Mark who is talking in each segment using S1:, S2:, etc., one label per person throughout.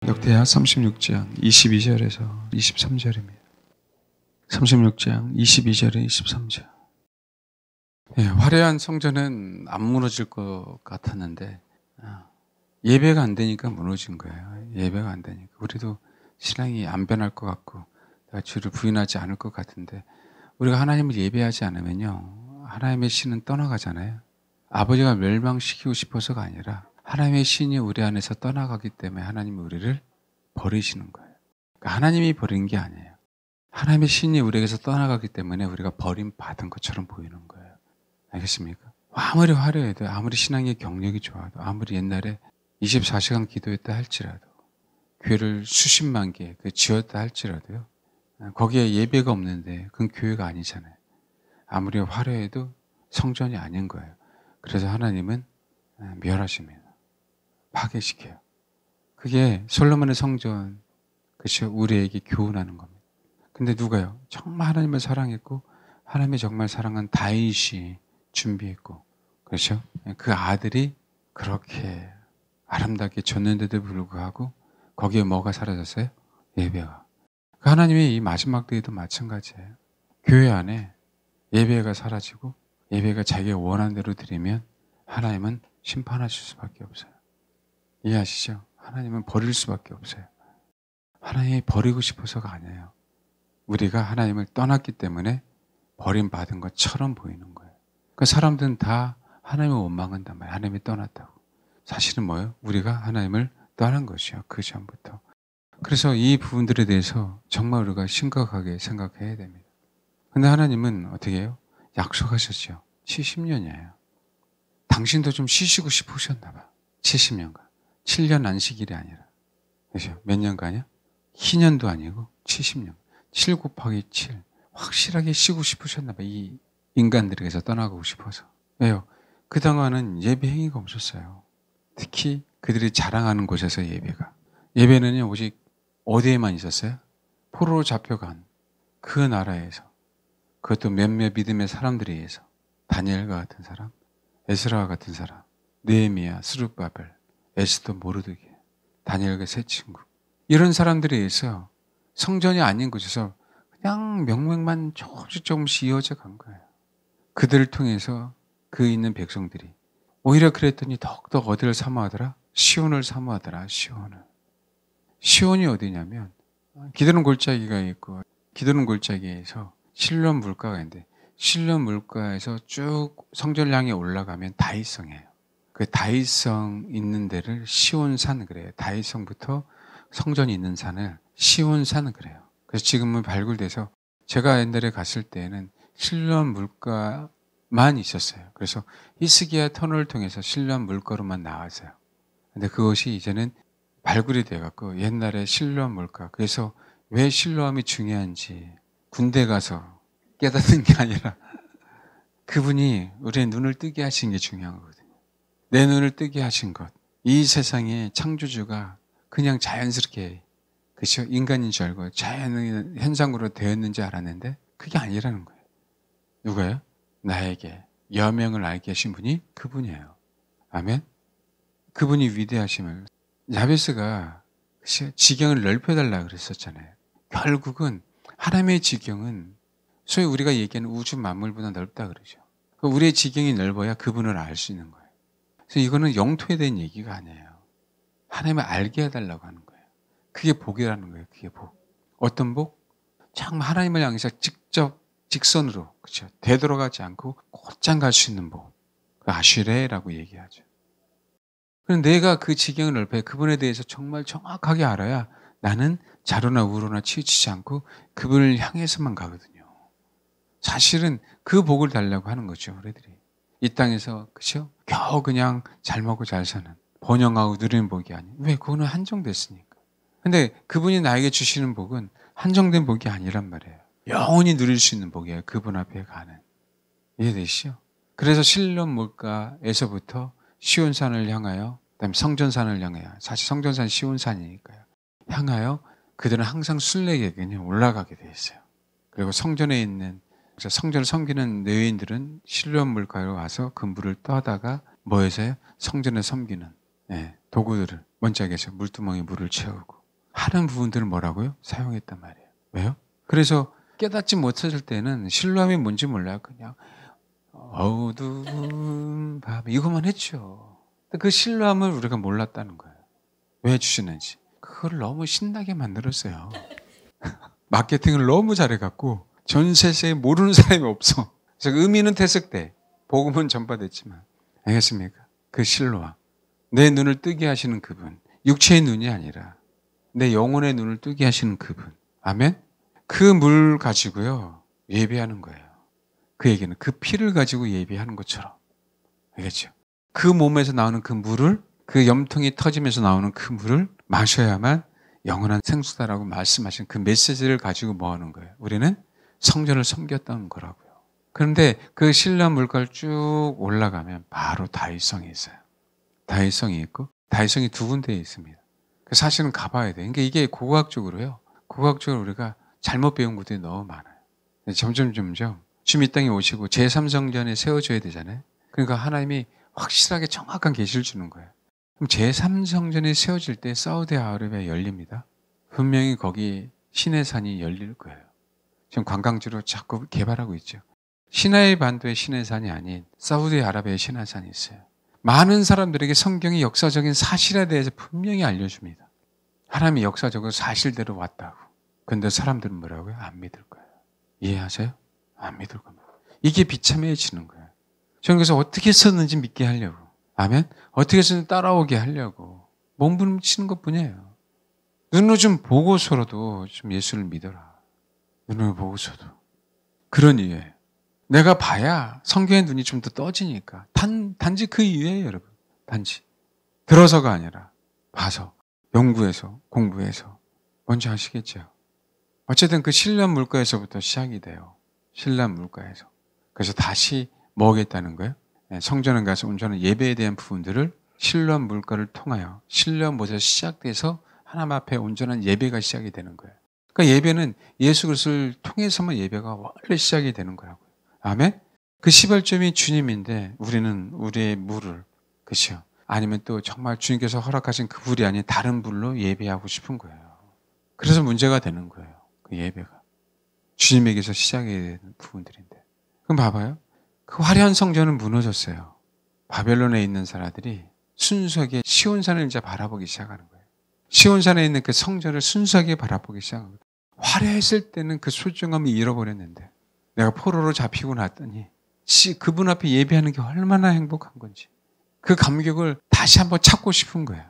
S1: 역대하 36장 22절에서 23절입니다. 36장 22절에 23절. 화려한 성전은 안 무너질 것 같았는데 예배가 안 되니까 무너진 거예요. 예배가 안 되니까. 우리도 신앙이 안 변할 것 같고 주를 부인하지 않을 것 같은데, 우리가 하나님을 예배하지 않으면요, 하나님의 신은 떠나가잖아요. 아버지가 멸망시키고 싶어서가 아니라 하나님의 신이 우리 안에서 떠나가기 때문에 하나님이 우리를 버리시는 거예요. 그러니까 하나님이 버린 게 아니에요. 하나님의 신이 우리에게서 떠나가기 때문에 우리가 버림받은 것처럼 보이는 거예요. 알겠습니까? 아무리 화려해도, 아무리 신앙의 경력이 좋아도, 아무리 옛날에 24시간 기도했다 할지라도, 교회를 수십만 개 지었다 할지라도요, 거기에 예배가 없는데 그건 교회가 아니잖아요. 아무리 화려해도 성전이 아닌 거예요. 그래서 하나님은 멸하십니다. 파괴시켜요. 그게 솔로몬의 성전, 그렇죠? 우리에게 교훈하는 겁니다. 근데 누가요? 정말 하나님을 사랑했고 하나님이 정말 사랑한 다윗이 준비했고, 그렇죠? 그 아들이 그렇게 아름답게 졌는데도 불구하고 거기에 뭐가 사라졌어요? 예배가. 그 하나님이 이 마지막 때에도 마찬가지예요. 교회 안에 예배가 사라지고 예배가 자기가 원하는 대로 드리면 하나님은 심판하실 수밖에 없어요. 이해하시죠? 하나님은 버릴 수밖에 없어요. 하나님이 버리고 싶어서가 아니에요. 우리가 하나님을 떠났기 때문에 버림받은 것처럼 보이는 거예요. 그 사람들은 다 하나님을 원망한단 말이에요. 하나님이 떠났다고. 사실은 뭐예요? 우리가 하나님을 떠난 것이요, 그 전부터. 그래서 이 부분들에 대해서 정말 우리가 심각하게 생각해야 됩니다. 근데 하나님은 어떻게 해요? 약속하셨죠. 70년이에요. 당신도 좀 쉬시고 싶으셨나 봐. 70년간. 7년 안식일이 아니라. 그렇죠? 몇 년간이요? 희년도 아니고 70년. 7 곱하기 7. 확실하게 쉬고 싶으셨나 봐. 이 인간들에게서 떠나가고 싶어서. 왜요? 그동안은 예배 행위가 없었어요. 특히 그들이 자랑하는 곳에서 예배가. 예배는요, 오직 어디에만 있었어요? 포로로 잡혀간 그 나라에서. 그것도 몇몇 믿음의 사람들에 의해서. 다니엘과 같은 사람, 에스라와 같은 사람, 느헤미야, 스룹바벨, 에스더, 모르드게, 다니엘과 세 친구. 이런 사람들에 의해서 성전이 아닌 곳에서 그냥 명맥만 조금씩 이어져 간 거예요. 그들을 통해서 그 있는 백성들이 오히려 그랬더니 더욱더 어디를 사모하더라? 시온을 사모하더라. 시온이 어디냐면 기드론 골짜기가 있고, 기드론 골짜기에서 실론 물가가 있는데, 실론 물가에서 쭉 성전을 향해 올라가면 다윗성이에요. 그 다윗성 있는 데를 시온산 그래요. 다윗성부터 성전이 있는 산을 시온산 그래요. 그래서 지금은 발굴돼서, 제가 옛날에 갔을 때는 실론 물가만 있었어요. 그래서 히스기야 터널을 통해서 실론 물가로만 나왔어요. 근데 그것이 이제는 발굴이 돼갖고 옛날에 실로암 물가. 그래서 왜 실로암이 중요한지 군대 가서 깨닫는 게 아니라 그분이 우리의 눈을 뜨게 하신 게 중요한 거거든요. 내 눈을 뜨게 하신 것. 이 세상에 창조주가 그냥 자연스럽게, 그렇죠? 인간인 줄 알고 자연 현상으로 되었는지 알았는데 그게 아니라는 거예요. 누가요? 나에게 여명을 알게 하신 분이 그분이에요. 아멘? 그분이 위대하심을. 야베스가 지경을 넓혀달라 그랬었잖아요. 결국은 하나님의 지경은 소위 우리가 얘기하는 우주 만물보다 넓다 그러죠. 우리의 지경이 넓어야 그분을 알 수 있는 거예요. 그래서 이거는 영토에 대한 얘기가 아니에요. 하나님을 알게 해달라고 하는 거예요. 그게 복이라는 거예요. 그게 복. 어떤 복? 정말 하나님을 향해서 직접 직선으로, 그렇죠, 되돌아가지 않고 곧장 갈 수 있는 복. 아슈레라고 얘기하죠. 그런데 내가 그 지경을 넓혀 그분에 대해서 정말 정확하게 알아야 나는 좌로나 우로나 치우치지 않고 그분을 향해서만 가거든요. 사실은 그 복을 달라고 하는 거죠, 우리들이. 이 땅에서, 그렇죠? 겨우 그냥 잘 먹고 잘 사는, 번영하고 누리는 복이 아니에요. 왜? 그거는 한정됐으니까. 근데 그분이 나에게 주시는 복은 한정된 복이 아니란 말이에요. 영원히 누릴 수 있는 복이에요. 그분 앞에 가는. 이해되시죠? 그래서 실론 물가에서부터 시온산을 향하여, 그다음에 성전산을 향하여, 사실 성전산 시온산이니까요, 향하여 그들은 항상 순례객은 올라가게 돼 있어요. 그리고 성전에 있는, 성전을 섬기는 레위인들은 실론 물가로 와서 그 물을 떠다가 뭐해서요? 성전에 섬기는 도구들을 먼저 해서 물두멍에 물을 채우고, 하는 부분들을 뭐라고요? 사용했단 말이에요. 왜요? 그래서 깨닫지 못했을 때는 신뢰함이 뭔지 몰라요. 그냥 어두운 밤 이것만 했죠. 그 신뢰함을 우리가 몰랐다는 거예요. 왜 주시는지. 그걸 너무 신나게 만들었어요. 마케팅을 너무 잘해갖고 전 세계에 모르는 사람이 없어. 그래서 의미는 퇴색돼. 복음은 전파됐지만. 알겠습니까? 그 신뢰함. 내 눈을 뜨게 하시는 그분. 육체의 눈이 아니라 내 영혼의 눈을 뜨게 하시는 그분. 아멘? 그 물 가지고요. 예배하는 거예요. 그 얘기는 그 피를 가지고 예배하는 것처럼. 알겠죠? 그 몸에서 나오는 그 물을, 그 염통이 터지면서 나오는 그 물을 마셔야만 영원한 생수다라고 말씀하신 그 메시지를 가지고 뭐 하는 거예요? 우리는 성전을 섬겼다는 거라고요. 그런데 그 신라 물가를 쭉 올라가면 바로 다윗성이 있어요. 다윗성이 있고 다윗성이 두 군데에 있습니다. 사실은 가봐야 돼요. 그러니까 이게 고고학적으로요. 고고학적으로 우리가 잘못 배운 것들이 너무 많아요. 점점 주님 이 땅에 오시고 제3성전에 세워줘야 되잖아요. 그러니까 하나님이 확실하게 정확한 계시를 주는 거예요. 그럼 제3성전이 세워질 때 사우디아라비아 열립니다. 분명히 거기 시내산이 열릴 거예요. 지금 관광지로 자꾸 개발하고 있죠. 시나이 반도의 시내산이 아닌 사우디아라비아의 시내산이 있어요. 많은 사람들에게 성경의 역사적인 사실에 대해서 분명히 알려줍니다. 하나님이 역사적으로 사실대로 왔다고. 그런데 사람들은 뭐라고요? 안 믿을 거예요. 이해하세요? 안 믿을 겁니다. 이게 비참해지는 거예요. 저는 그래서 어떻게 썼는지 믿게 하려고. 아멘? 어떻게 썼는지 따라오게 하려고. 몸부림치는 것뿐이에요. 눈으로 좀 보고서라도 좀 예수를 믿어라. 눈으로 보고서도. 그런 이유예요. 내가 봐야 성경의 눈이 좀 더 떠지니까. 단지 그 이유예요, 여러분. 단지. 들어서가 아니라 봐서, 연구해서, 공부해서. 뭔지 아시겠죠? 어쨌든 그 신란 물가에서부터 시작이 돼요. 신란 물가에서. 그래서 다시 뭐 하겠다는 거예요? 성전에 가서 온전한 예배에 대한 부분들을 신란 물가를 통하여 신란 모에서 시작돼서 하나님 앞에 온전한 예배가 시작이 되는 거예요. 그러니까 예배는 예수 그리스도를 통해서만 예배가 원래 시작이 되는 거라고요. 아멘? 그 시발점이 주님인데 우리는 우리의 물을, 그렇죠? 아니면 또 정말 주님께서 허락하신 그 불이 아닌 다른 불로 예배하고 싶은 거예요. 그래서 문제가 되는 거예요. 그 예배가. 주님에게서 시작이 되는 부분들인데. 그럼 봐봐요. 그 화려한 성전은 무너졌어요. 바벨론에 있는 사람들이 순수하게 시온산을 이제 바라보기 시작하는 거예요. 시온산에 있는 그 성전을 순수하게 바라보기 시작한 거예요. 화려했을 때는 그 소중함을 잃어버렸는데 내가 포로로 잡히고 났더니 그분 앞에 예배하는 게 얼마나 행복한 건지 그 감격을 다시 한번 찾고 싶은 거예요.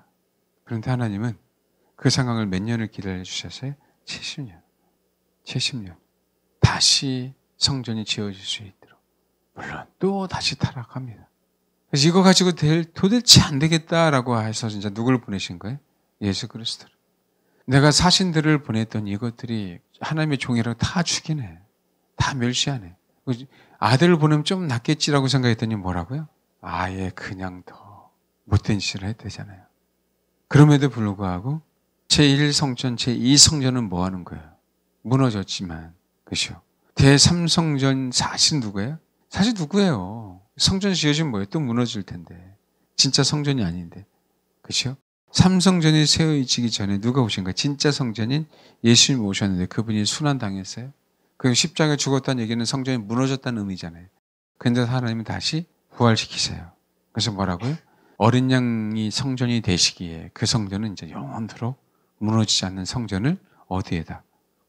S1: 그런데 하나님은 그 상황을 몇 년을 기다려 주셨어요? 70년. 70년. 다시 성전이 지어질 수 있도록. 물론 또 다시 타락합니다. 그래서 이거 가지고 도대체 안 되겠다라고 해서 진짜 누굴 보내신 거예요? 예수 그리스도를. 내가 사신들을 보냈던 이것들이 하나님의 종이라고 다 죽이네. 다 멸시하네. 아들을 보내면 좀 낫겠지라고 생각했더니 뭐라고요? 아예 그냥 더 못된 짓을 했대잖아요. 그럼에도 불구하고 제1성전, 제2성전은 뭐 하는 거예요? 무너졌지만, 그죠? 제3성전 사실 누구예요? 사실 누구예요? 성전 지어지면 뭐예요? 또 무너질 텐데. 진짜 성전이 아닌데. 그죠? 3성전이 세워지기 전에 누가 오신 거예요? 진짜 성전인 예수님이 오셨는데 그분이 순환당했어요? 그 십자가에 죽었다는 얘기는 성전이 무너졌다는 의미잖아요. 그런데 하나님은 다시 부활시키세요. 그래서 뭐라고요? 어린 양이 성전이 되시기에 그 성전은 이제 영원토록 무너지지 않는 성전을 어디에다?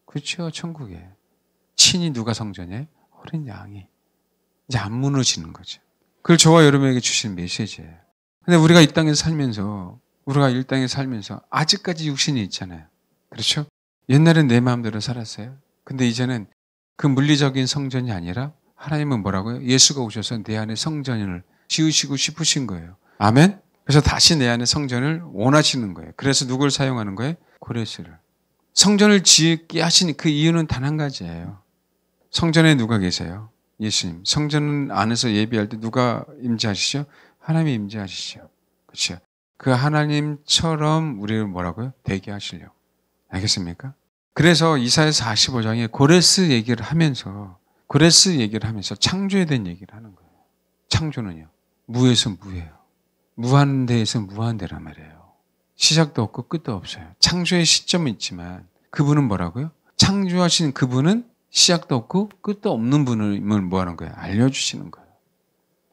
S1: 그렇죠. 천국에. 친히 누가 성전이에요? 어린 양이. 이제 안 무너지는 거죠. 그걸 저와 여러분에게 주신 메시지예요. 근데 우리가 이 땅에 살면서 아직까지 육신이 있잖아요. 그렇죠? 옛날엔 내 마음대로 살았어요. 근데 이제는 그 물리적인 성전이 아니라 하나님은 뭐라고요? 예수가 오셔서 내 안에 성전을 지으시고 싶으신 거예요. 아멘? 그래서 다시 내 안에 성전을 원하시는 거예요. 그래서 누굴 사용하는 거예요? 고레스를. 성전을 지게 하신 그 이유는 단 한 가지예요. 성전에 누가 계세요? 예수님. 성전 안에서 예배할 때 누가 임재하시죠? 하나님이 임재하시죠. 그렇죠? 그 하나님처럼 우리를 뭐라고요? 되게 하시려고. 알겠습니까? 그래서 이사야 45장에 고레스 얘기를 하면서 창조에 대한 얘기를 하는 거예요. 창조는요. 무에서 무예요. 무한대에서 무한대란 말이에요. 시작도 없고 끝도 없어요. 창조의 시점은 있지만 그분은 뭐라고요? 창조하신 그분은 시작도 없고 끝도 없는 분을 뭐 하는 거예요? 알려주시는 거예요.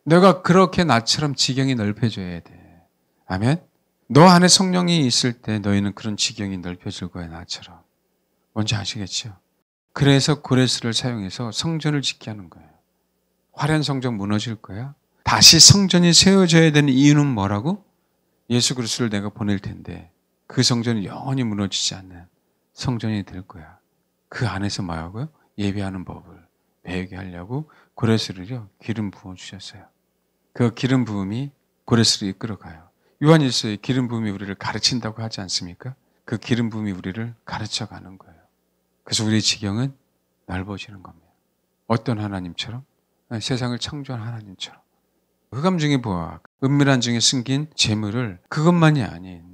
S1: 내가 그렇게 나처럼 지경이 넓혀져야 돼. 아멘? 너 안에 성령이 있을 때 너희는 그런 지경이 넓혀질 거야, 나처럼. 뭔지 아시겠죠? 그래서 고레스를 사용해서 성전을 짓게 하는 거예요. 화려한 성전 무너질 거야. 다시 성전이 세워져야 되는 이유는 뭐라고? 예수 그리스도를 내가 보낼 텐데 그 성전이 영원히 무너지지 않는 성전이 될 거야. 그 안에서 뭐하고요? 예배하는 법을 배우게 하려고 고레스를요 기름 부어 주셨어요. 그 기름 부음이 고레스를 이끌어가요. 요한일서에 기름 부음이 우리를 가르친다고 하지 않습니까? 그 기름 부음이 우리를 가르쳐가는 거예요. 그래서 우리의 지경은 넓어지는 겁니다. 어떤 하나님처럼? 세상을 창조한 하나님처럼. 흑암 중에 보아, 은밀한 중에 숨긴 재물을 그것만이 아닌,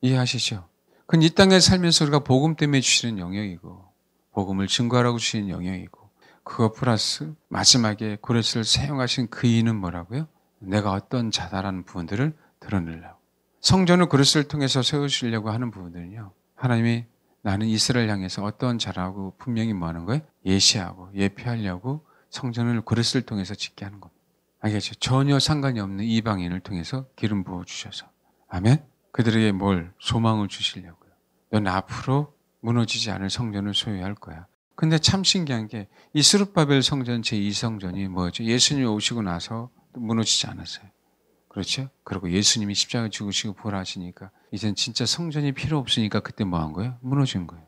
S1: 이해하시죠? 그건 이 땅에 살면서 우리가 복음 때문에 주시는 영역이고 복음을 증거하라고 주시는 영역이고 그거 플러스 마지막에 고레스를 사용하신 그 이유는 뭐라고요? 내가 어떤 자다라는 부분들을 드러내려고. 성전을 고레스를 통해서 세우시려고 하는 부분들은요. 하나님이 나는 이스라엘 향해서 어떤 자라고 분명히 뭐 하는 거예요? 예시하고 예표하려고 성전을 고레스를 통해서 짓게 하는 겁니다. 알겠죠? 전혀 상관이 없는 이방인을 통해서 기름 부어주셔서. 아멘? 그들에게 뭘? 소망을 주시려고요. 넌 앞으로 무너지지 않을 성전을 소유할 거야. 근데 참 신기한 게 이 스룹바벨 성전 제2성전이 뭐죠? 예수님이 오시고 나서 무너지지 않았어요. 그렇죠? 그리고 예수님이 십자가 죽으시고 부활하시니까 이젠 진짜 성전이 필요 없으니까 그때 뭐 한 거예요? 무너진 거예요.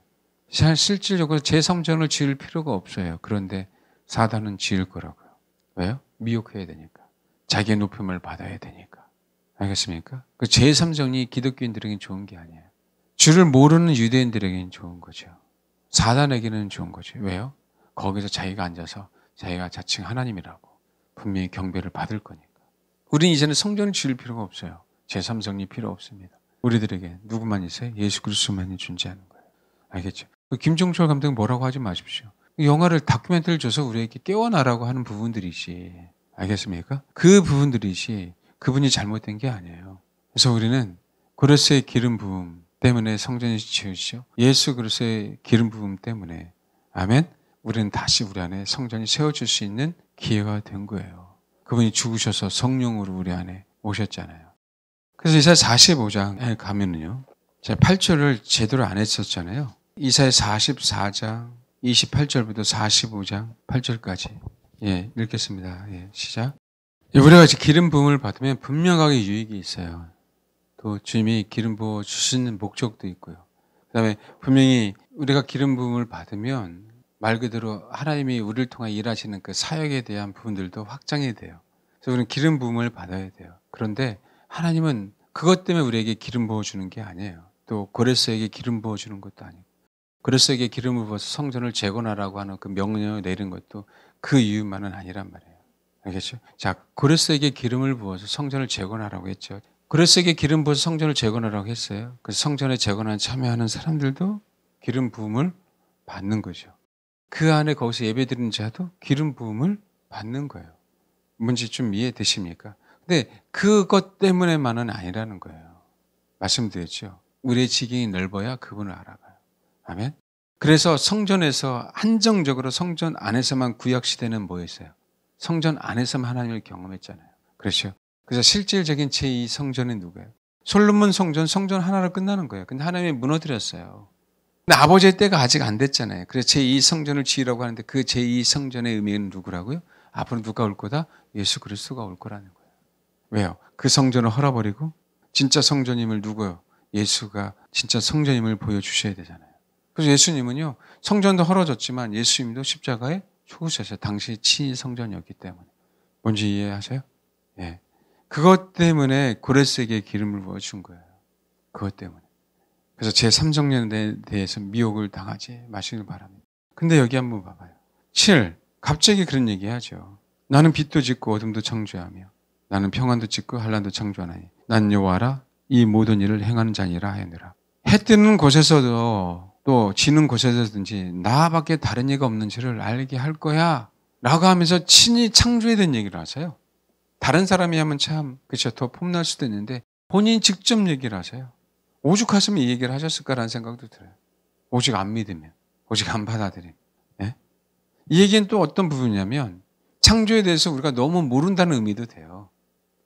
S1: 실질적으로 제 성전을 지을 필요가 없어요. 그런데 사단은 지을 거라고요. 왜요? 미혹해야 되니까. 자기의 높임을 받아야 되니까. 알겠습니까? 그 제3성이 기독교인들에게는 좋은 게 아니에요. 주를 모르는 유대인들에게는 좋은 거죠. 사단에게는 좋은 거죠. 왜요? 거기서 자기가 앉아서 자기가 자칭 하나님이라고 분명히 경배를 받을 거니까. 우리는 이제는 성전을 지을 필요가 없어요. 제3성이 필요 없습니다. 우리들에게 누구만 있어요? 예수 그리스도만이 존재하는 거예요. 알겠죠? 김종철 감독은 뭐라고 하지 마십시오. 영화를 다큐멘터리를 줘서 우리에게 깨워나라고 하는 부분들이지. 알겠습니까? 그 부분들이지 그분이 잘못된 게 아니에요. 그래서 우리는 고레스의 기름 부음 때문에 성전이 지으시죠. 예수 그리스도의 기름 부음 때문에 아멘. 우리는 다시 우리 안에 성전이 세워질 수 있는 기회가 된 거예요. 그분이 죽으셔서 성령으로 우리 안에 오셨잖아요. 그래서 이사야 45장에 가면은요. 제가 8절을 제대로 안 했었잖아요. 이사야 44장 28절부터 45장 8절까지 읽겠습니다. 시작. 우리가 기름 부음을 받으면 분명하게 유익이 있어요. 또 주님이 기름 부어 주시는 목적도 있고요. 그다음에 분명히 우리가 기름 부음을 받으면 말 그대로 하나님이 우리를 통해 일하시는 그 사역에 대한 부분들도 확장이 돼요. 그래서 우리는 기름 부음을 받아야 돼요. 그런데 하나님은 그것 때문에 우리에게 기름 부어주는 게 아니에요. 또 고레스에게 기름 부어주는 것도 아니고 고레스에게 기름을 부어서 성전을 재건하라고 하는 그 명령을 내린 것도 그 이유만은 아니란 말이에요. 알겠죠? 자, 고레스에게 기름을 부어서 성전을 재건하라고 했죠. 고레스에게 기름 부어서 성전을 재건하라고 했어요. 그래서 성전에 재건에 참여하는 사람들도 기름 부음을 받는 거죠. 그 안에 거기서 예배드리는 자도 기름 부음을 받는 거예요. 뭔지 좀 이해되십니까? 근데 그것 때문에만은 아니라는 거예요. 말씀드렸죠. 우리의 지경이 넓어야 그분을 알아가요. 아멘? 그래서 성전에서 한정적으로 성전 안에서만 구약시대는 뭐였어요? 성전 안에서만 하나님을 경험했잖아요. 그렇죠? 그래서 실질적인 제2성전은 누구예요? 솔로몬 성전 하나로 끝나는 거예요. 근데 하나님이 무너뜨렸어요. 근데 아버지의 때가 아직 안 됐잖아요. 그래서 제2성전을 지으라고 하는데 그 제2성전의 의미는 누구라고요? 앞으로 누가 올 거다? 예수 그리스도가 올 거라는 거예요. 왜요? 그 성전을 헐어버리고 진짜 성전임을 누구요? 예수가 진짜 성전임을 보여주셔야 되잖아요. 그래서 예수님은요, 성전도 헐어졌지만 예수님도 십자가에 죽으셨어요. 당시 친히 성전이었기 때문에. 뭔지 이해하세요? 예. 그것 때문에 고레스에게 기름을 부어준 거예요. 그것 때문에. 그래서 제3성전에 대해서 미혹을 당하지 마시길 바랍니다. 근데 여기 한번 봐봐요. 7. 갑자기 그런 얘기 하죠. 나는 빛도 짓고 어둠도 창조하며 나는 평안도 짓고 환난도 창조하나니 난 여호와라 이 모든 일을 행하는 자니라 하였느라. 해 뜨는 곳에서도 또 지는 곳에서든지 나밖에 다른 이가 없는지를 알게 할 거야 라고 하면서 친히 창조에 대한 얘기를 하세요. 다른 사람이 하면 참 그렇죠. 더 폼날 수도 있는데 본인이 직접 얘기를 하세요. 오죽하시면 이 얘기를 하셨을까라는 생각도 들어요. 오직 안 믿으면, 오직 안 받아들이면. 예? 이 얘기는 또 어떤 부분이냐면 창조에 대해서 우리가 너무 모른다는 의미도 돼요.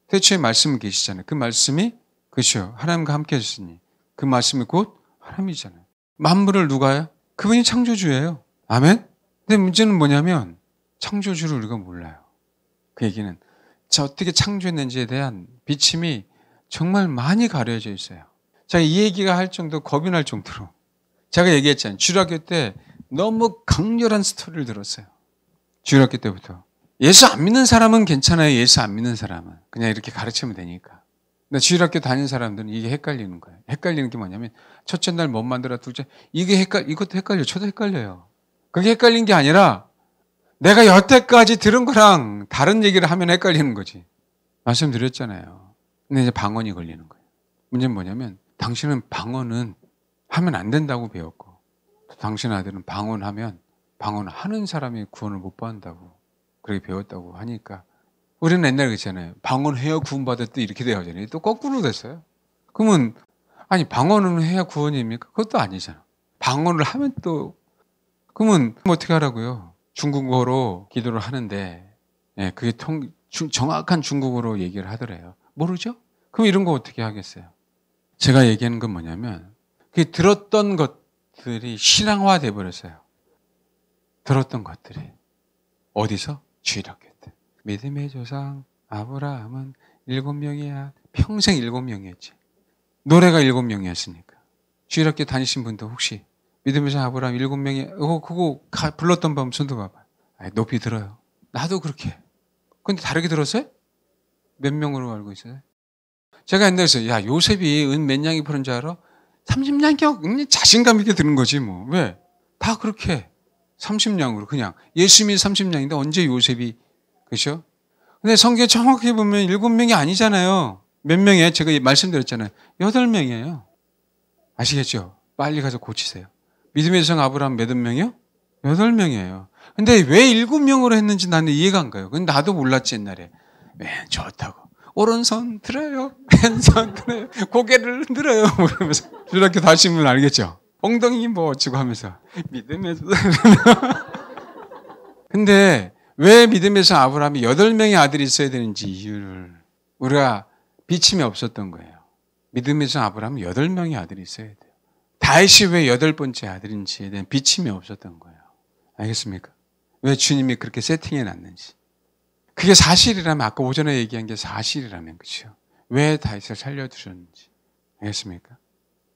S1: 태초에 말씀이 계시잖아요. 그 말씀이 그렇죠. 하나님과 함께 하셨으니 그 말씀이 곧 하나님이잖아요. 만물을 누가요? 그분이 창조주예요. 아멘? 근데 문제는 뭐냐면 창조주를 우리가 몰라요. 그 얘기는 자 어떻게 창조했는지에 대한 비침이 정말 많이 가려져 있어요. 제가 이 얘기가 할 정도 겁이 날 정도로 제가 얘기했잖아요. 주일학교 때 너무 강렬한 스토리를 들었어요. 주일학교 때부터. 예수 안 믿는 사람은 괜찮아요. 예수 안 믿는 사람은. 그냥 이렇게 가르치면 되니까. 근데 주일학교 다니는 사람들은 이게 헷갈리는 거예요. 헷갈리는 게 뭐냐면 첫째 날 못 만들어 둘째 이것도 헷갈려. 저도 헷갈려요. 그게 헷갈린 게 아니라 내가 여태까지 들은 거랑 다른 얘기를 하면 헷갈리는 거지. 말씀드렸잖아요. 근데 이제 방언이 걸리는 거예요. 문제는 뭐냐면 당신은 방언은 하면 안 된다고 배웠고 또 당신 아들은 방언하면 방언하는 사람이 구원을 못 받는다고 그렇게 배웠다고 하니까 우리는 옛날에 그랬잖아요. 방언해야 구원받았대 이렇게 되어잖아요. 또 거꾸로 됐어요. 그러면 아니 방언은 해야 구원입니까? 그것도 아니잖아. 방언을 하면 또 그러면 어떻게 하라고요? 중국어로 기도를 하는데 예, 그게 정확한 중국어로 얘기를 하더래요. 모르죠? 그럼 이런 거 어떻게 하겠어요? 제가 얘기하는 건 뭐냐면 그 들었던 것들이 신앙화 돼 버렸어요. 들었던 것들이 어디서? 주일학교 때. 믿음의 조상 아브라함은 7명이야. 평생 7명이었지. 노래가 7명이었으니까. 주일학교 다니신 분도 혹시 믿음의 조상 아브라함 7명이 그거 불렀던 분 손도 봐봐. 높이 들어요. 나도 그렇게. 근데 다르게 들었어요? 몇 명으로 알고 있어요? 제가 옛날에 야 요셉이 은 몇 냥이 부른 줄 알아? 30냥이요? 자신감 있게 드는 거지 뭐. 왜? 다 그렇게 30냥으로 그냥 예수님이 30냥인데 언제 요셉이 그렇죠? 근데 성경에 정확히 보면 7명이 아니잖아요. 몇 명이에요? 제가 말씀드렸잖아요. 8명이에요. 아시겠죠? 빨리 가서 고치세요. 믿음의 조상 아브라함 몇 명이요? 8명이에요. 근데 왜 7명으로 했는지 나는 이해가 안 가요. 근데 나도 몰랐지 옛날에. 좋다고. 오른손 들어요. 왼손 들어요. 고개를 흔들어요. 그러면서 이렇게 다시는 분 알겠죠? 엉덩이 뭐 어찌고 하면서 믿음에서 근데 왜 믿음에서 아브라함이 8명의 아들이 있어야 되는지 이유를 우리가 비침이 없었던 거예요. 믿음에서 아브라함은 8명의 아들이 있어야 돼요. 다윗이 왜 8번째 아들인지에 대한 비침이 없었던 거예요. 알겠습니까? 왜 주님이 그렇게 세팅해 놨는지. 그게 사실이라면 아까 오전에 얘기한 게 사실이라면 그렇죠. 왜 다윗을 살려두셨는지. 알겠습니까?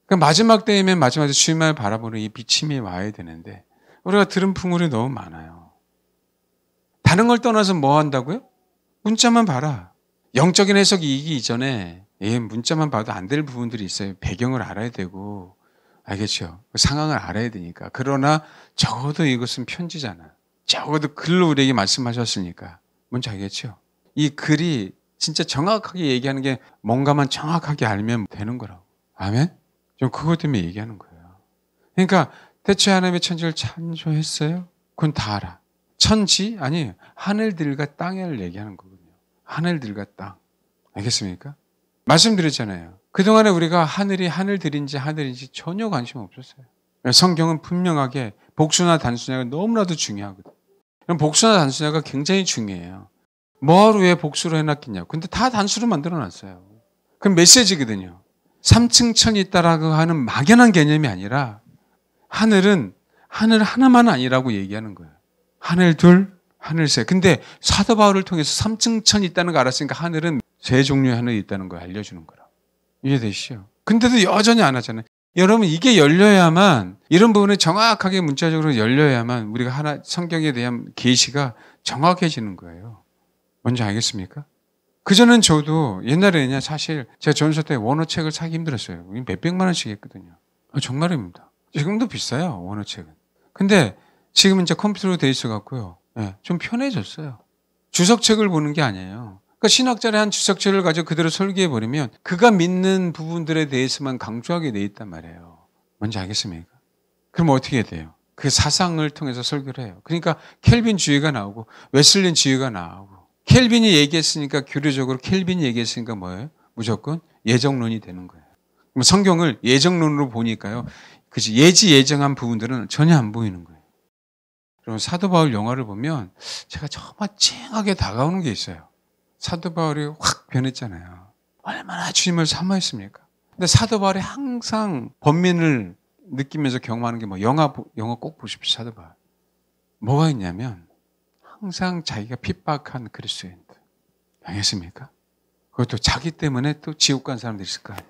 S1: 그러니까 마지막 때이면 마지막에 주님을 바라보는 이 비침이 와야 되는데 우리가 들은 풍물이 너무 많아요. 다른 걸 떠나서 뭐 한다고요? 문자만 봐라. 영적인 해석이 이기 이전에 문자만 봐도 안 될 부분들이 있어요. 배경을 알아야 되고 알겠죠? 상황을 알아야 되니까. 그러나 적어도 이것은 편지잖아. 적어도 글로 우리에게 말씀하셨으니까. 뭔지 알겠죠? 이 글이 진짜 정확하게 얘기하는 게 뭔가만 정확하게 알면 되는 거라고. 아멘? 좀 그것 때문에 얘기하는 거예요. 그러니까 대체 하나님의 천지를 창조했어요? 그건 다 알아. 천지? 아니 하늘들과 땅을 얘기하는 거거든요. 하늘들과 땅. 알겠습니까? 말씀드렸잖아요. 그동안에 우리가 하늘이 하늘인지 전혀 관심 없었어요. 성경은 분명하게 복수나 단수냐가 너무나도 중요하거든요. 복수나 단수냐가 굉장히 중요해요. 뭐하러 왜 복수로 해놨겠냐고. 근데 다 단수로 만들어놨어요. 그럼 메시지거든요. 3층 천이 있다라고 하는 막연한 개념이 아니라 하늘은 하늘 하나만 아니라고 얘기하는 거예요. 하늘 둘, 하늘 셋. 근데 사도 바울을 통해서 3층 천이 있다는 거 알았으니까 하늘은 세 종류의 하늘이 있다는 걸 알려주는 거라고. 이해되시죠? 근데도 여전히 안 하잖아요. 여러분 이게 열려야만 이런 부분에 정확하게 문자적으로 열려야만 우리가 성경에 대한 계시가 정확해지는 거예요. 뭔지 알겠습니까? 그전엔 저도 옛날에는 사실 제가 전서 때 원어책을 사기 힘들었어요. 몇백만 원씩 했거든요. 정말입니다. 지금도 비싸요. 원어책은. 근데 지금은 이제 컴퓨터로 돼 있어 갖고요. 좀 편해졌어요. 주석책을 보는 게 아니에요. 그러니까 신학자의 한 주석책을 가지고 그대로 설계해버리면 그가 믿는 부분들에 대해서만 강조하게 돼 있단 말이에요. 뭔지 알겠습니까? 그럼 어떻게 돼요? 그 사상을 통해서 설교를 해요. 그러니까 켈빈 주의가 나오고 웨슬린 주의가 나오고 켈빈이 얘기했으니까 교류적으로 켈빈이 얘기했으니까 뭐예요? 무조건 예정론이 되는 거예요. 성경을 예정론으로 보니까요. 그치, 예지예정한 부분들은 전혀 안 보이는 거예요. 그럼 사도 바울 영화를 보면 제가 정말 찡하게 다가오는 게 있어요. 사도 바울이 확 변했잖아요. 얼마나 주님을 사모했습니까? 근데 사도 바울이 항상 번민을 느끼면서 경험하는 게 뭐 영화 꼭 보십시오. 사도 바울. 뭐가 있냐면 항상 자기가 핍박한 그리스도인들. 알겠습니까? 그것도 자기 때문에 또 지옥 간 사람들이 있을 거 아니에요.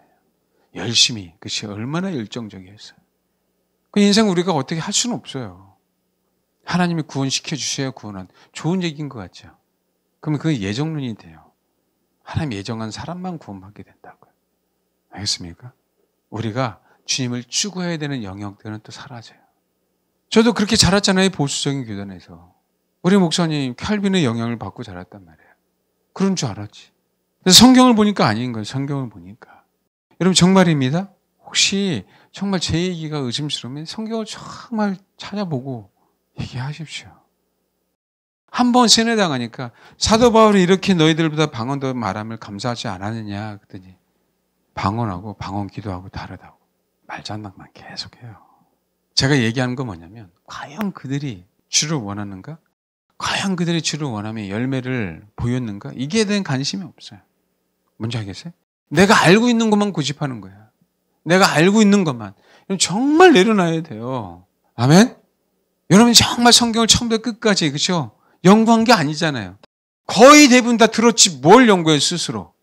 S1: 열심히. 그것이 얼마나 열정적이었어요. 그 인생 우리가 어떻게 할 수는 없어요. 하나님이 구원시켜 주셔야 구원한 좋은 얘기인 것 같죠. 그러면 그건 예정론이 돼요. 하나님 예정한 사람만 구원받게 된다고요. 알겠습니까? 우리가 주님을 추구해야 되는 영역들은 또 사라져요. 저도 그렇게 자랐잖아요. 보수적인 교단에서. 우리 목사님 칼빈의 영향을 받고 자랐단 말이에요. 그런 줄 알았지. 근데 성경을 보니까 아닌 거예요. 성경을 보니까. 여러분 정말입니다. 혹시 정말 제 얘기가 의심스러우면 성경을 정말 찾아보고 얘기하십시오. 한 번 세뇌당하니까 사도 바울이 이렇게 너희들보다 방언도 말함을 감사하지 않았느냐 그랬더니 방언하고 방언 기도하고 다르다고 말장난만 계속해요. 제가 얘기하는 건 뭐냐면 과연 그들이 주를 원하는가? 과연 그들이 주를 원하면 열매를 보였는가? 이게 대한 관심이 없어요. 뭔지 알겠어요? 내가 알고 있는 것만 고집하는 거야. 내가 알고 있는 것만. 정말 내려놔야 돼요. 아멘? 여러분 정말 성경을 처음부터 끝까지 그렇죠? 연구한 게 아니잖아요. 거의 대부분 다 들었지 뭘 연구해요 스스로.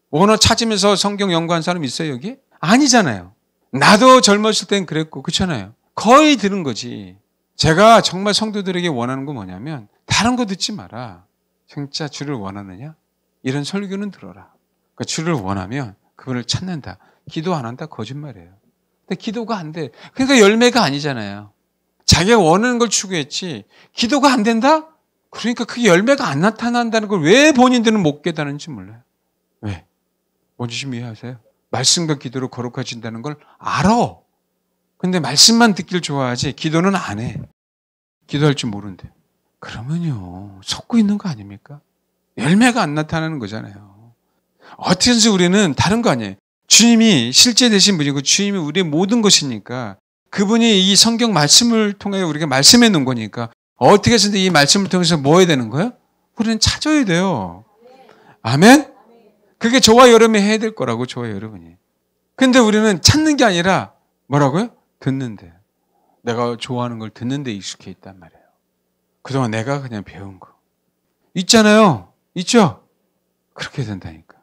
S1: 언어 찾으면서 성경 연구한 사람 있어요 여기? 아니잖아요. 나도 젊었을 땐 그랬고 그렇잖아요. 거의 들은 거지. 제가 정말 성도들에게 원하는 건 뭐냐면 다른 거 듣지 마라. 진짜 주를 원하느냐? 이런 설교는 들어라. 그러니까 주를 원하면 그분을 찾는다. 기도 안 한다? 거짓말이에요. 근데 기도가 안 돼. 그러니까 열매가 아니잖아요. 자기가 원하는 걸 추구했지 기도가 안 된다? 그러니까 그게 열매가 안 나타난다는 걸 왜 본인들은 못 깨닫는지 몰라요. 왜? 뭔지 좀 이해하세요? 말씀과 기도로 거룩해진다는 걸 알아. 근데 말씀만 듣길 좋아하지 기도는 안 해. 기도할 줄 모른대. 그러면요 속고 있는 거 아닙니까? 열매가 안 나타나는 거잖아요. 어떻게든지 우리는 다른 거 아니에요. 주님이 실제 되신 분이고 주님이 우리의 모든 것이니까 그분이 이 성경 말씀을 통해 우리가 말씀해 놓은 거니까 어떻게 해서든 이 말씀을 통해서 뭐 해야 되는 거예요? 우리는 찾아야 돼요. 아멘? 그게 저와 여러분이 해야 될 거라고 저와 여러분이. 근데 우리는 찾는 게 아니라 뭐라고요? 듣는데. 내가 좋아하는 걸 듣는데 익숙해 있단 말이에요. 그동안 내가 그냥 배운 거. 있잖아요. 있죠? 그렇게 된다니까.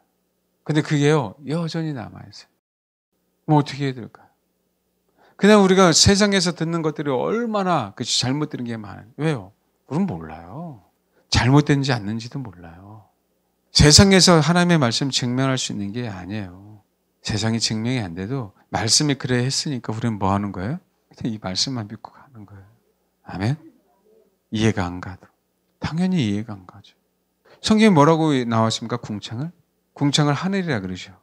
S1: 근데 그게요 여전히 남아있어요. 뭐 어떻게 해야 될까요? 그냥 우리가 세상에서 듣는 것들이 얼마나 잘못 들은 게 많아요. 왜요? 우리는 몰라요. 잘못된지 않는지도 몰라요. 세상에서 하나님의 말씀 증명할 수 있는 게 아니에요. 세상이 증명이 안 돼도 말씀이 그래 했으니까 우리는 뭐 하는 거예요? 그냥 이 말씀만 믿고 가는 거예요. 아멘? 이해가 안 가도. 당연히 이해가 안 가죠. 성경에 뭐라고 나왔습니까? 궁창을? 궁창을 하늘이라 그러죠.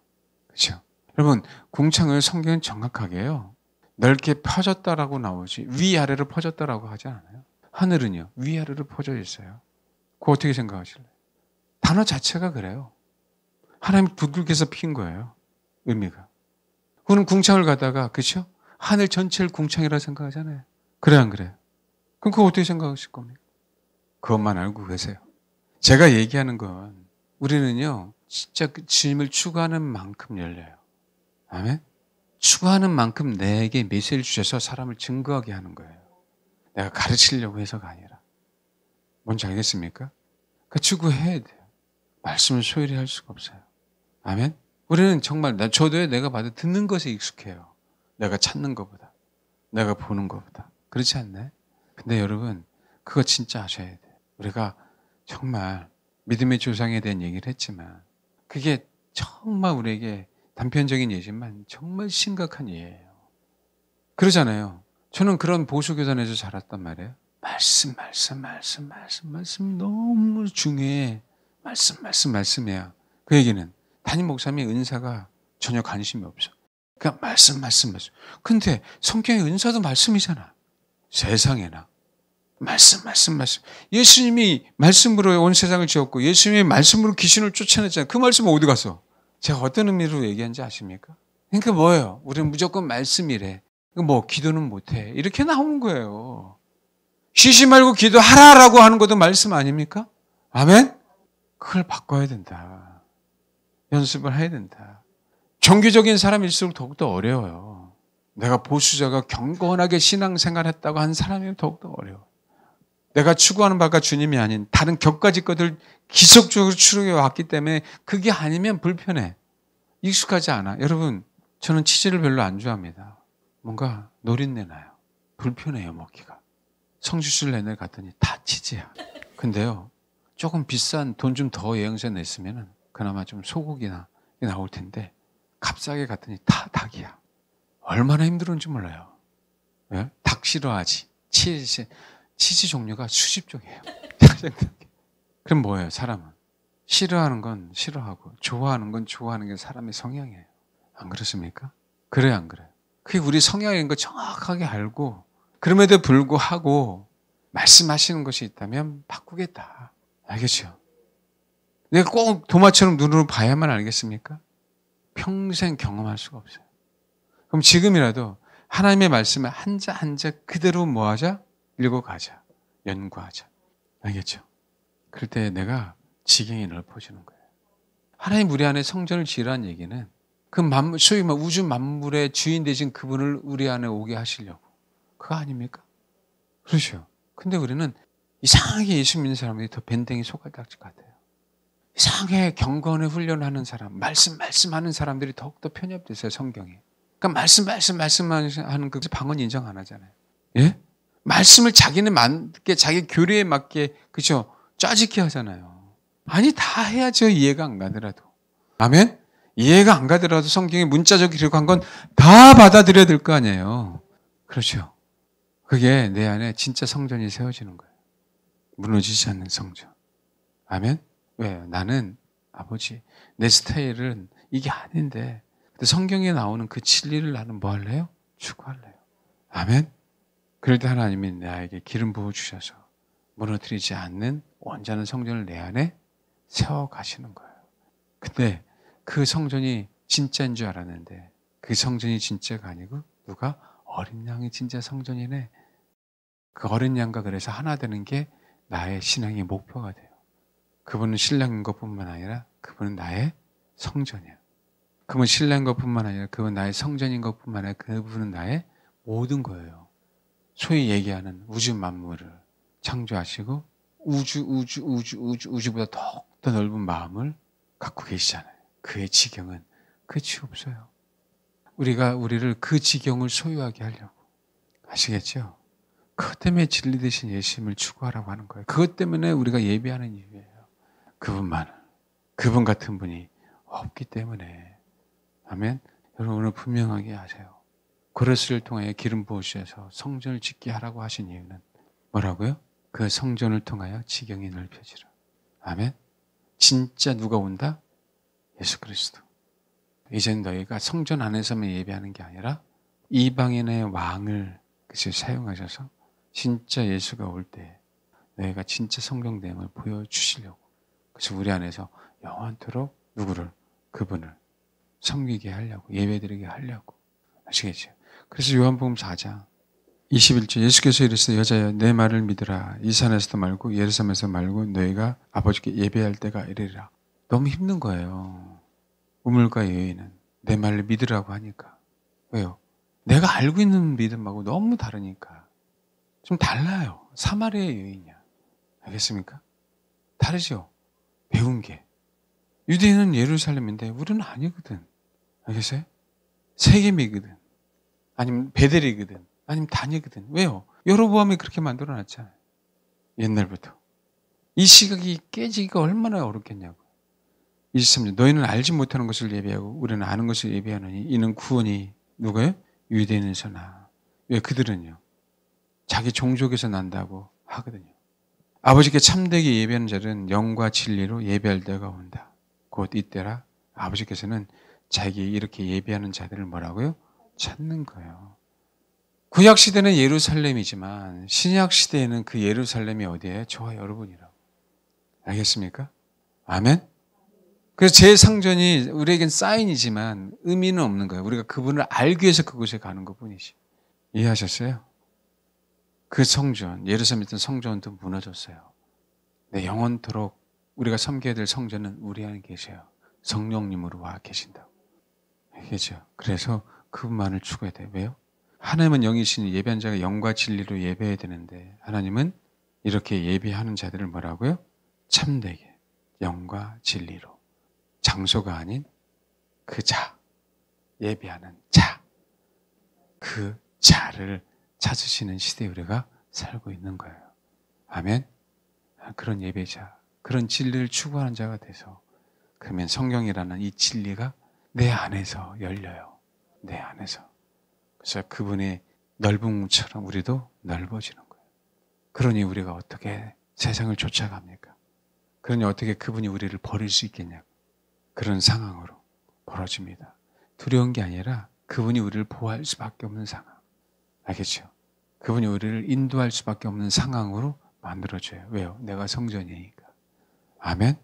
S1: 그렇죠? 여러분 궁창을 성경은 정확하게요. 넓게 퍼졌다라고 나오지 위아래로 퍼졌다라고 하지 않아요. 하늘은요 위아래로 퍼져 있어요. 그거 어떻게 생각하실래요? 단어 자체가 그래요. 하나님 붉게서 핀 거예요. 의미가. 그는 궁창을 가다가 그렇죠? 하늘 전체를 궁창이라 생각하잖아요. 그래 안 그래요? 그럼 그거 어떻게 생각하실 겁니까? 그것만 알고 계세요. 제가 얘기하는 건 우리는요 진짜 그 주님을 추구하는 만큼 열려요. 아멘? 추구하는 만큼 내게 메시지를 주셔서 사람을 증거하게 하는 거예요. 내가 가르치려고 해서가 아니라. 뭔지 알겠습니까? 그 추구해야 돼요. 말씀을 소홀히 할 수가 없어요. 아멘? 우리는 정말 저도 내가 봐도 듣는 것에 익숙해요. 내가 찾는 것보다. 내가 보는 것보다. 그렇지 않나요? 근데 여러분 그거 진짜 아셔야 돼요. 우리가 정말 믿음의 조상에 대한 얘기를 했지만 그게 정말 우리에게 단편적인 예지만 정말 심각한 예예요. 그러잖아요. 저는 그런 보수교단에서 자랐단 말이에요. 말씀 너무 중요해. 말씀이야. 그 얘기는 담임 목사님의 은사가 전혀 관심이 없어. 그러니까 말씀. 근데 성경의 은사도 말씀이잖아. 세상에나. 말씀. 예수님이 말씀으로 온 세상을 지었고 예수님이 말씀으로 귀신을 쫓아냈잖아요. 그 말씀은 어디 갔어? 제가 어떤 의미로 얘기한지 아십니까? 그러니까 뭐예요? 우리는 무조건 말씀이래. 뭐 기도는 못해. 이렇게 나오는 거예요. 쉬지 말고 기도하라라고 하는 것도 말씀 아닙니까? 아멘? 그걸 바꿔야 된다. 연습을 해야 된다. 종교적인 사람일수록 더욱더 어려워요. 내가 보수자가 경건하게 신앙생활했다고 한 사람이면 더욱더 어려워. 내가 추구하는 바가 주님이 아닌 다른 격가지 것들 기속적으로 추구해 왔기 때문에 그게 아니면 불편해. 익숙하지 않아. 여러분, 저는 치즈를 별로 안 좋아합니다. 뭔가 노린내 나요. 불편해요, 먹기가. 성주실 내내 갔더니 다 치즈야. 근데요, 조금 비싼 돈 좀 더 예영세 냈으면 그나마 좀 소고기나 나올 텐데 값싸게 갔더니 다 닭이야. 얼마나 힘들었는지 몰라요. 네? 닭 싫어하지. 치즈 종류가 수십 종이에요. 그럼 뭐예요, 사람은? 싫어하는 건 싫어하고 좋아하는 건 좋아하는 게 사람의 성향이에요. 안 그렇습니까? 그래요, 안 그래요? 그게 우리 성향인 거 정확하게 알고 그럼에도 불구하고 말씀하시는 것이 있다면 바꾸겠다. 알겠죠? 내가 꼭 도마처럼 눈으로 봐야만 알겠습니까? 평생 경험할 수가 없어요. 그럼 지금이라도 하나님의 말씀을 한자 한자 그대로 뭐하자? 읽어가자. 연구하자. 알겠죠? 그럴 때 내가 지경이 넓어지는 거예요. 하나님 우리 안에 성전을 지으라는 얘기는 그 만물, 소위 말 우주 만물의 주인 되신 그분을 우리 안에 오게 하시려고. 그거 아닙니까? 그렇죠. 근데 우리는 이상하게 예수 믿는 사람들이 더 밴댕이 소갈딱지 같아요. 이상하게 경건에 훈련하는 사람, 말씀하는 사람들이 더욱더 편협됐어요, 성경에. 그러니까 말씀하는 그 방언 인정 안 하잖아요. 예? 말씀을 자기는 맞게, 자기 교리에 맞게, 그죠? 짜집게 하잖아요. 아니, 다 해야죠. 이해가 안 가더라도. 아멘? 이해가 안 가더라도 성경에 문자적 기록한 건 다 받아들여야 될 거 아니에요. 그렇죠. 그게 내 안에 진짜 성전이 세워지는 거예요. 무너지지 않는 성전. 아멘? 왜요? 나는 아버지, 내 스타일은 이게 아닌데 성경에 나오는 그 진리를 나는 뭐 할래요? 추구할래요. 아멘? 그럴 때 하나님이 나에게 기름 부어주셔서 무너뜨리지 않는 온전한 성전을 내 안에 세워가시는 거예요. 근데 그 성전이 진짜인 줄 알았는데 그 성전이 진짜가 아니고 누가? 어린 양이 진짜 성전이네. 그 어린 양과 그래서 하나 되는 게 나의 신앙의 목표가 돼요. 그분은 신랑인 것뿐만 아니라 그분은 나의 성전이야. 그분은 신랑인 것뿐만 아니라 그분은 나의 성전인 것뿐만 아니라 그분은 나의 모든 거예요. 소위 얘기하는 우주 만물을 창조하시고 우주보다 더욱더 넓은 마음을 갖고 계시잖아요. 그의 지경은 끝이 없어요. 우리가 우리를 그 지경을 소유하게 하려고. 아시겠죠? 그것 때문에 진리 되신 예수님을 추구하라고 하는 거예요. 그것 때문에 우리가 예배하는 이유예요. 그분만을. 그분 같은 분이 없기 때문에. 아멘. 여러분 오늘 분명하게 아세요. 고레스를 통하여 기름 부으셔서 성전을 짓게 하라고 하신 이유는 뭐라고요? 그 성전을 통하여 지경이 넓혀지라. 아멘. 진짜 누가 온다? 예수 그리스도. 이젠 너희가 성전 안에서만 예배하는 게 아니라 이방인의 왕을 사용하셔서 진짜 예수가 올 때 너희가 진짜 성경됨을 보여주시려고. 그래서 우리 안에서 영원토록 누구를? 그분을 섬기게 하려고, 예배드리게 하려고. 아시겠죠? 그래서 요한복음 4장 21절 예수께서 이르시되 여자여 내 말을 믿으라. 이 산에서도 말고 예루살렘에서 말고 너희가 아버지께 예배할 때가 이르리라. 너무 힘든 거예요. 우물과 여인은 내 말을 믿으라고 하니까. 왜요? 내가 알고 있는 믿음하고 너무 다르니까. 좀 달라요. 사마리아 여인이야. 알겠습니까? 다르죠? 배운 게. 유대인은 예루살렘인데 우리는 아니거든. 알겠어요? 세겜이거든. 아니면 베델이거든. 아니면 다니거든. 왜요? 여로보암이 그렇게 만들어놨잖아요. 옛날부터. 이 시각이 깨지기가 얼마나 어렵겠냐고. 23절 너희는 알지 못하는 것을 예배하고 우리는 아는 것을 예배하느니 이는 구원이 누가요? 유대인에서 나. 왜? 그들은요. 자기 종족에서 난다고 하거든요. 아버지께 참되게 예배하는 자들은 영과 진리로 예배할 때가 온다. 곧 이때라 아버지께서는 자기에 이렇게 예배하는 자들을 뭐라고요? 찾는 거예요. 구약시대는 예루살렘이지만 신약시대에는 그 예루살렘이 어디예요? 저와 여러분이라고. 알겠습니까? 아멘? 그래서 제 성전이 우리에겐 사인이지만 의미는 없는 거예요. 우리가 그분을 알기 위해서 그곳에 가는 것뿐이지. 이해하셨어요? 그 성전, 예루살렘에 있던 성전도 무너졌어요. 네, 영원토록 우리가 섬겨야 될 성전은 우리 안에 계셔요. 성령님으로 와 계신다고. 그죠? 그래서 그분만을 추구해야 돼요. 왜요? 하나님은 영이시니 예배한 자가 영과 진리로 예배해야 되는데 하나님은 이렇게 예배하는 자들을 뭐라고요? 참되게 영과 진리로. 장소가 아닌 그 자, 예배하는 자, 그 자를 찾으시는 시대에 우리가 살고 있는 거예요. 아멘. 그런 예배자, 그런 진리를 추구하는 자가 돼서 그러면 성경이라는 이 진리가 내 안에서 열려요. 내 안에서. 그래서 그분의 넓은 문처럼 우리도 넓어지는 거예요. 그러니 우리가 어떻게 세상을 쫓아갑니까? 그러니 어떻게 그분이 우리를 버릴 수 있겠냐고. 그런 상황으로 벌어집니다. 두려운 게 아니라 그분이 우리를 보호할 수밖에 없는 상황. 알겠죠? 그분이 우리를 인도할 수밖에 없는 상황으로 만들어줘요. 왜요? 내가 성전이니까. 아멘?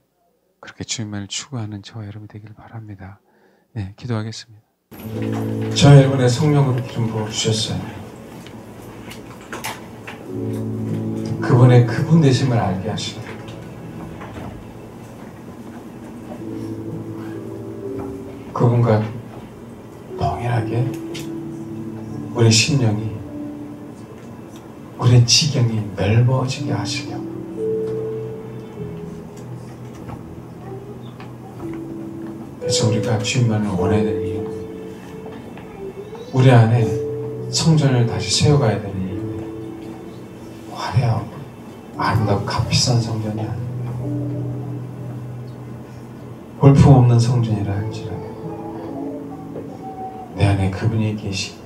S1: 그렇게 주님만을 추구하는 저와 여러분 되길 바랍니다. 네, 기도하겠습니다. 저와 여러분의 성령으로 기름 부어주셨어요. 그분의 그분 되심을 알게 하시고 그분과 동일하게 우리 심령이 우리의 지경이 넓어지게 하시려 그래서 우리가 주님만을 원해야 될 이유 우리 안에 성전을 다시 세워가야 되는 이유 화려하고 아름답고 값비싼 성전이 아니고 볼품없는 성전이라 할지라도 내 안에 그분이 계시기에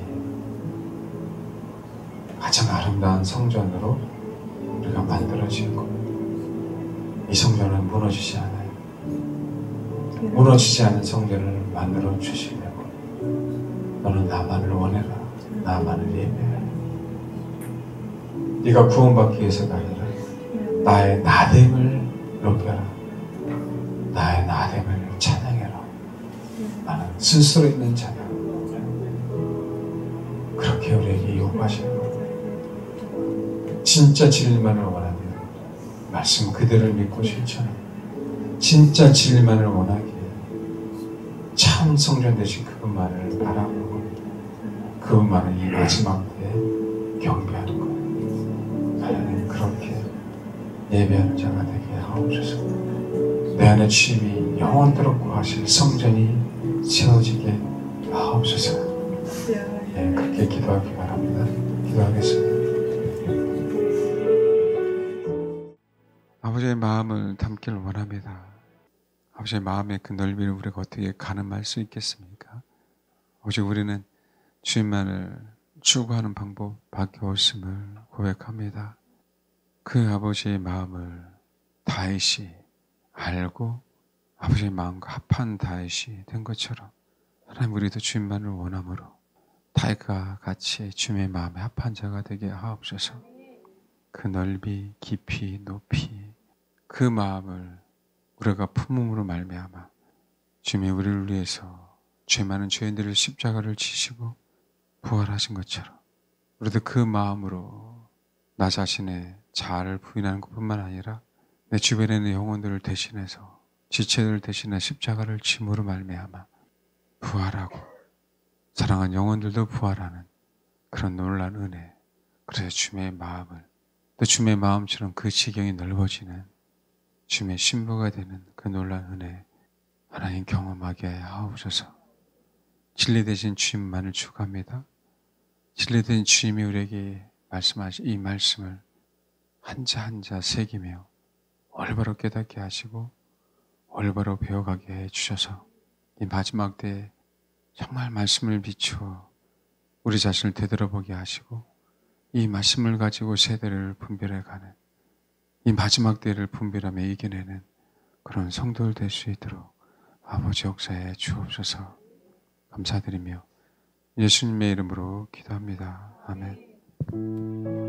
S1: 가장 아름다운 성전으로 우리가 만들어지고 이 성전은 무너지지 않아요. 무너지지 않은 성전을 만들어 주시려고 너는 나만을 원해라. 나만을 예배하라. 네가 구원받기 위해서가 아니라 나의 나됨을 높여라. 나의 나됨을 찬양해라. 나는 스스로 있는 자다. 그렇게 우리에게 요구하시는 거예요. 진짜 진리만을 원하면 말씀 그대를 믿고 실천하고 진짜 진리만을 원하기에 참 성전 되신 그분만을 바라보고 그분만을 이 마지막 때에 경배하는 거예요. 하나님 그렇게 예배하는 자가 되게 하옵소서. 내 안에 주님이 영원토록 구하실 성전이 세워지게 하옵소서. 예, 그렇게 기도하기 바랍니다. 기도하겠습니다. 아버지의 마음을 담기를 원합니다. 아버지의 마음의 그 넓이를 우리가 어떻게 가늠할 수 있겠습니까? 아버지 우리는 주님만을 추구하는 방법밖에 없음을 고백합니다. 그 아버지의 마음을 다윗이 알고 아버지의 마음과 합한 다윗이 된 것처럼 하나님 우리도 주님만을 원함으로 다윗과 같이 주님의 마음에 합한 자가 되게 하옵소서. 그 넓이, 깊이, 높이 그 마음을 우리가 품음으로 말미암아 주님이 우리를 위해서 죄 많은 죄인들을 십자가를 지시고 부활하신 것처럼 우리도 그 마음으로 나 자신의 자아를 부인하는 것뿐만 아니라 내 주변에 있는 영혼들을 대신해서 지체들을 대신해 십자가를 짐으로 말미암아 부활하고 사랑한 영혼들도 부활하는 그런 놀라운 은혜. 그래서 주님의 마음을 또 주님의 마음처럼 그 지경이 넓어지는 주님의 신부가 되는 그 놀라운 은혜 하나님 경험하게 하옵소서. 진리 되신 주님만을 추구합니다. 진리 되신 주님이 우리에게 말씀하신 이 말씀을 한자 한자 새기며 올바로 깨닫게 하시고 올바로 배워가게 해주셔서 이 마지막 때에 정말 말씀을 비추어 우리 자신을 되돌아보게 하시고 이 말씀을 가지고 세대를 분별해가는 이 마지막 때를 분별하며 이겨내는 그런 성도들 될 수 있도록 아버지 역사에 주옵소서. 감사드리며 예수님의 이름으로 기도합니다. 아멘.